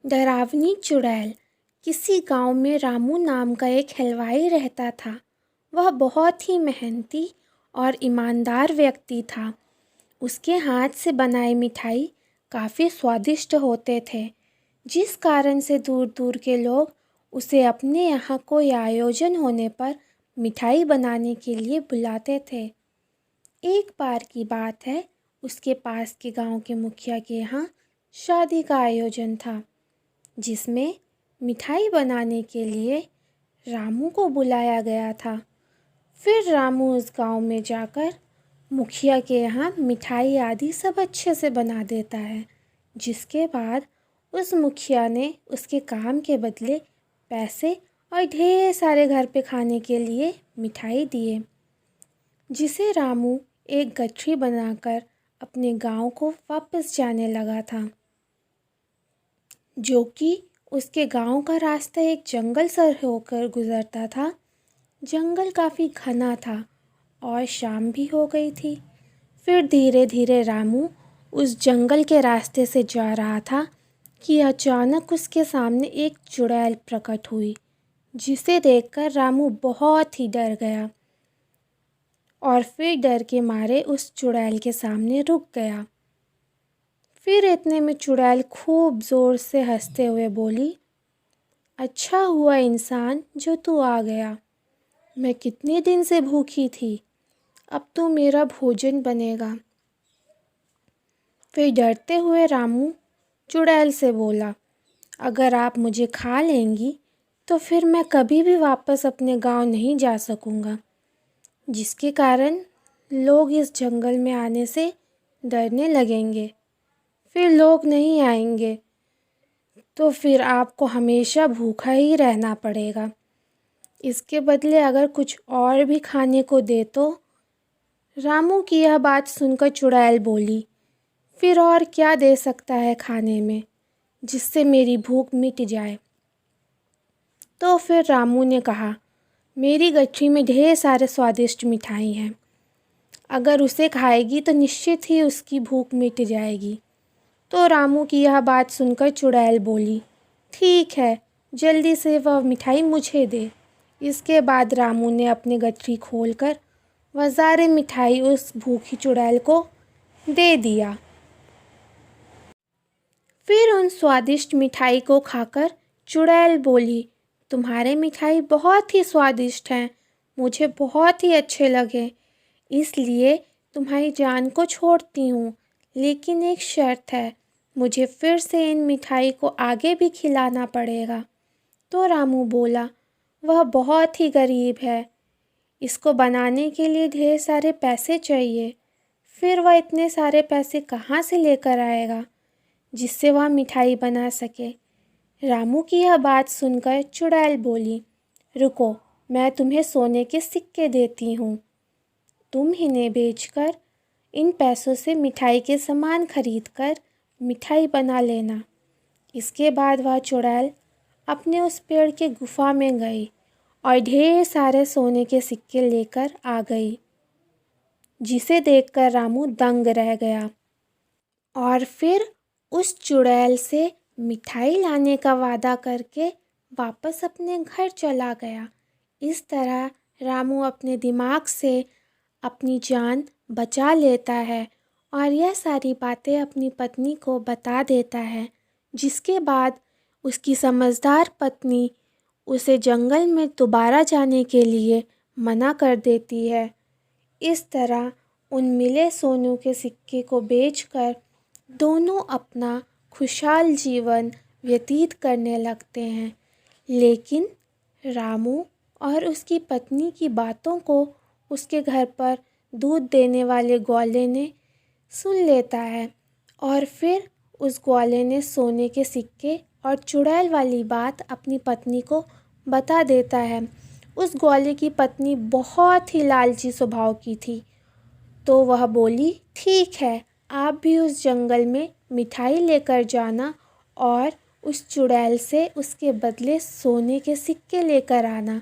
डरावनी चुड़ैल। किसी गांव में रामू नाम का एक हलवाई रहता था। वह बहुत ही मेहनती और ईमानदार व्यक्ति था। उसके हाथ से बनाई मिठाई काफ़ी स्वादिष्ट होते थे, जिस कारण से दूर दूर के लोग उसे अपने यहाँ कोई आयोजन होने पर मिठाई बनाने के लिए बुलाते थे। एक बार की बात है, उसके पास के गांव के मुखिया के यहाँ शादी का आयोजन था, जिसमें मिठाई बनाने के लिए रामू को बुलाया गया था। फिर रामू उस गांव में जाकर मुखिया के यहाँ मिठाई आदि सब अच्छे से बना देता है, जिसके बाद उस मुखिया ने उसके काम के बदले पैसे और ढेर सारे घर पे खाने के लिए मिठाई दिए, जिसे रामू एक गठरी बनाकर अपने गांव को वापस जाने लगा था, जो कि उसके गांव का रास्ता एक जंगल से होकर गुजरता था। जंगल काफ़ी घना था और शाम भी हो गई थी। फिर धीरे धीरे रामू उस जंगल के रास्ते से जा रहा था कि अचानक उसके सामने एक चुड़ैल प्रकट हुई, जिसे देखकर रामू बहुत ही डर गया और फिर डर के मारे उस चुड़ैल के सामने रुक गया। फिर इतने में चुड़ैल खूब ज़ोर से हंसते हुए बोली, अच्छा हुआ इंसान जो तू आ गया। मैं कितने दिन से भूखी थी, अब तू मेरा भोजन बनेगा। फिर डरते हुए रामू चुड़ैल से बोला, अगर आप मुझे खा लेंगी तो फिर मैं कभी भी वापस अपने गांव नहीं जा सकूंगा, जिसके कारण लोग इस जंगल में आने से डरने लगेंगे। फिर लोग नहीं आएंगे तो फिर आपको हमेशा भूखा ही रहना पड़ेगा। इसके बदले अगर कुछ और भी खाने को दे तो। रामू की यह बात सुनकर चुड़ैल बोली, फिर और क्या दे सकता है खाने में जिससे मेरी भूख मिट जाए। तो फिर रामू ने कहा, मेरी गठरी में ढेर सारे स्वादिष्ट मिठाई हैं, अगर उसे खाएगी तो निश्चित ही उसकी भूख मिट जाएगी। तो रामू की यह बात सुनकर चुड़ैल बोली, ठीक है, जल्दी से वह मिठाई मुझे दे। इसके बाद रामू ने अपनी गठरी खोलकर वह सारी मिठाई उस भूखी चुड़ैल को दे दिया। फिर उन स्वादिष्ट मिठाई को खाकर चुड़ैल बोली, तुम्हारे मिठाई बहुत ही स्वादिष्ट हैं, मुझे बहुत ही अच्छे लगे, इसलिए तुम्हारी जान को छोड़ती हूँ, लेकिन एक शर्त है, मुझे फिर से इन मिठाई को आगे भी खिलाना पड़ेगा। तो रामू बोला, वह बहुत ही गरीब है, इसको बनाने के लिए ढेर सारे पैसे चाहिए। फिर वह इतने सारे पैसे कहाँ से लेकर आएगा जिससे वह मिठाई बना सके। रामू की यह बात सुनकर चुड़ैल बोली, रुको, मैं तुम्हें सोने के सिक्के देती हूँ, तुम इन्हें बेचकर इन पैसों से मिठाई के सामान खरीद कर मिठाई बना लेना। इसके बाद वह चुड़ैल अपने उस पेड़ के गुफा में गई और ढेर सारे सोने के सिक्के लेकर आ गई, जिसे देखकर रामू दंग रह गया और फिर उस चुड़ैल से मिठाई लाने का वादा करके वापस अपने घर चला गया। इस तरह रामू अपने दिमाग से अपनी जान बचा लेता है और यह सारी बातें अपनी पत्नी को बता देता है, जिसके बाद उसकी समझदार पत्नी उसे जंगल में दोबारा जाने के लिए मना कर देती है। इस तरह उन मिले सोनों के सिक्के को बेचकर दोनों अपना खुशहाल जीवन व्यतीत करने लगते हैं। लेकिन रामू और उसकी पत्नी की बातों को उसके घर पर दूध देने वाले ग्वाले ने सुन लेता है और फिर उस ग्वाले ने सोने के सिक्के और चुड़ैल वाली बात अपनी पत्नी को बता देता है। उस ग्वाले की पत्नी बहुत ही लालची स्वभाव की थी, तो वह बोली, ठीक है, आप भी उस जंगल में मिठाई लेकर जाना और उस चुड़ैल से उसके बदले सोने के सिक्के लेकर आना।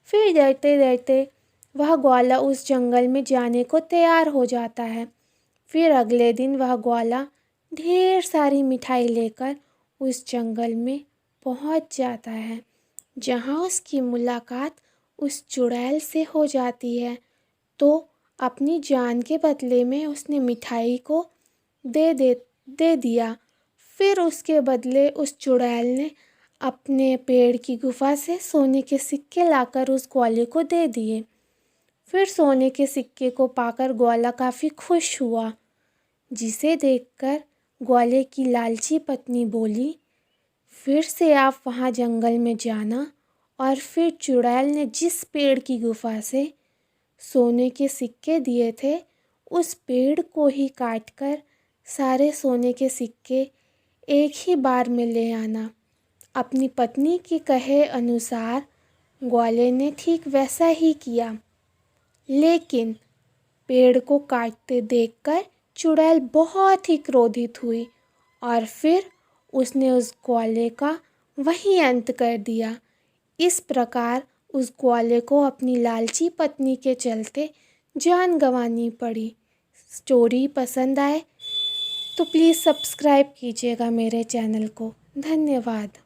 फिर डरते डरते वह ग्वाला उस जंगल में जाने को तैयार हो जाता है। फिर अगले दिन वह ग्वाला ढेर सारी मिठाई लेकर उस जंगल में पहुंच जाता है, जहां उसकी मुलाकात उस चुड़ैल से हो जाती है। तो अपनी जान के बदले में उसने मिठाई को दे दिया। फिर उसके बदले उस चुड़ैल ने अपने पेड़ की गुफा से सोने के सिक्के लाकर उस ग्वाले को दे दिए। फिर सोने के सिक्के को पाकर ग्वाला काफ़ी खुश हुआ, जिसे देखकर ग्वाले की लालची पत्नी बोली, फिर से आप वहाँ जंगल में जाना। और फिर चुड़ैल ने जिस पेड़ की गुफा से सोने के सिक्के दिए थे, उस पेड़ को ही काटकर सारे सोने के सिक्के एक ही बार में ले आना। अपनी पत्नी के कहे अनुसार ग्वाले ने ठीक वैसा ही किया, लेकिन पेड़ को काटते देखकर चुड़ैल बहुत ही क्रोधित हुई और फिर उसने उस ग्वाले का वहीं अंत कर दिया। इस प्रकार उस ग्वाले को अपनी लालची पत्नी के चलते जान गंवानी पड़ी। स्टोरी पसंद आए तो प्लीज़ सब्सक्राइब कीजिएगा मेरे चैनल को। धन्यवाद।